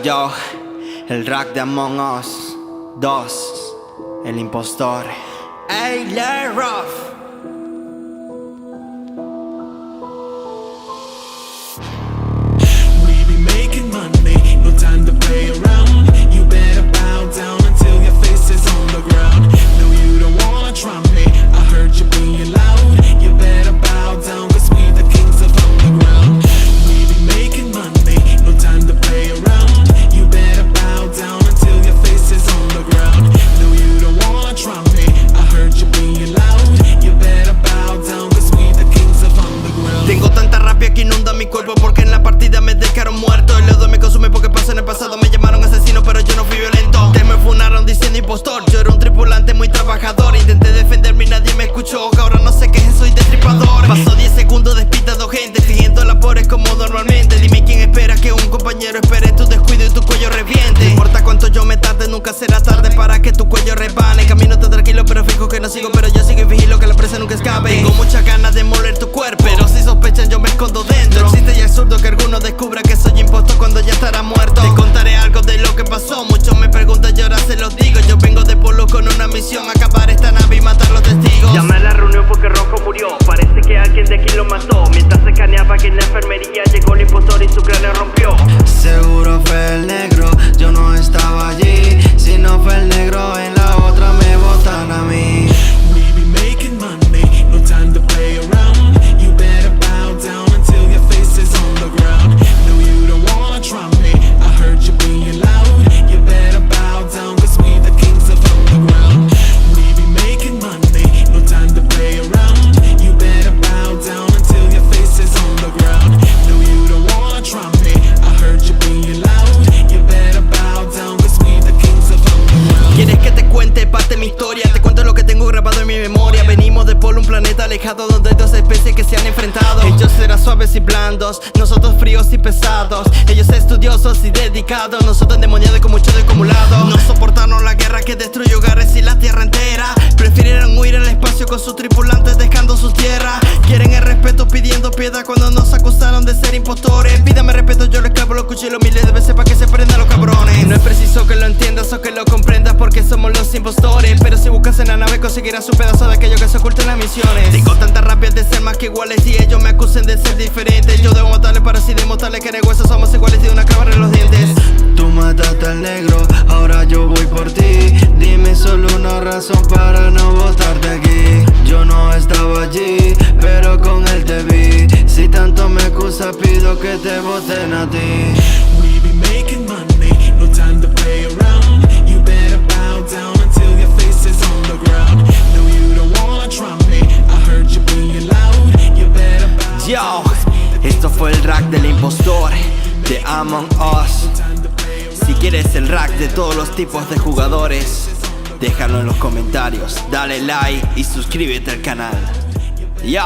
Yo, el rack de Among Us 2, el impostor. Ey, Lil Ruff. We be making money, no time to play around. You better bow down until your face is on the ground. No, you don't wanna try me, I heard you being loud. You better bow down, cause we the kings of underground. We be making money, no time to play around. You better bow down until your face is on the ground. No, you don't wanna try me, I heard you being loud. You better bow down, cause we the kings of underground. Tengo tanta rabia que inunda mi cuerpo porque en la partida me dejaron muerto. El odio me consume porque pasó en el pasado. Me llamaron asesino pero yo no fui violento. Te me funaron diciendo impostor. Yo era un tripulante muy trabajador. Intenté defenderme y nadie me escuchó. Ahora no sé qué es, soy destripador. Pasó 10 segundos despitando gente, fingiendo la pobres como normalmente. Dime quién espera que un compañero espere tu descuido y tu cuello reviente. No importa cuánto yo me tarde, nunca será tarde para que tu cuello rebane. Camino tan tranquilo pero fijo que no sigo, pero yo sigo y vigilo que la presa nunca escape. Tengo muchas ganas de moler tu cuerpo, pero si sospechan yo me escondo dentro. No existe y absurdo que alguno descubra que soy impostor cuando ya estará muerto. Te contaré algo de lo que pasó, muchos me preguntan y ahora se los digo. Yo vengo de Polo con una misión, acabar esta nave y matar los testigos. Llamé a la reunión porque Rojo murió, parece que alguien de aquí lo mató. Mientras se escaneaba que en la enfermería llegó el impostor y su cráneo rompió. Seguro fue el negro, yo no estaba allí. Si no fue el negro, en la otra me botan a mí. We be making money, no time to play around. You better bow down until your face is on the ground. No, you don't wanna try me, I heard you being loud. You better bow down, cause we the kings of underground. We be making money, no time to play around. You better bow down until your face is on the ground. No, you don't wanna try me, I heard you being loud. You better bow down, cause we the kings of underground. ¿Quieres que te cuente parte de mi historia? Te cuento lo que tengo grabado en mi memoria. Venimos de Polo, un planeta alejado donde hay dos especies que se han enfrentado. Ellos eran suaves y blandos, nosotros fríos y pesados. Ellos estudiosos y dedicados, nosotros endemoniados con mucho de acumulado. No soportaron la guerra que destruyó hogares y la tierra entera. Prefirieron huir al espacio con sus tripulantes dejando sus tierras. Quieren el respeto pidiendo piedad cuando nos acusaron de ser impostores. Pídame respeto, yo les clavo los cuchillos miles de veces para que se prendan los cabrones. No es preciso que lo entiendas o que lo comprendas porque somos los impostores. Pero si buscas en la nave conseguirás un pedazo de aquello que se oculta en las misiones. Tengo tanta rabia de ser más que iguales y ellos me acusen de ser diferentes. Yo debo matarles para así demostrarles que en el hueso somos iguales y de una cabra en los dientes. Tú mataste al negro, ahora yo voy por ti. Dime solo una razón para no botarte aquí. Yo no estaba allí, pero con él te vi. Si tanto me acusas pido que te voten a ti. We be making money, no time to play around. You better bow down until your face is on the ground. No, you don't wanna try me, I heard you being loud. You better bow Yo, down, 'cause we the esto fue el rack del impostor de Among Us. time to play around. Si quieres el rack de todos los tipos de jugadores, déjalo en los comentarios, dale like y suscríbete al canal. Yo.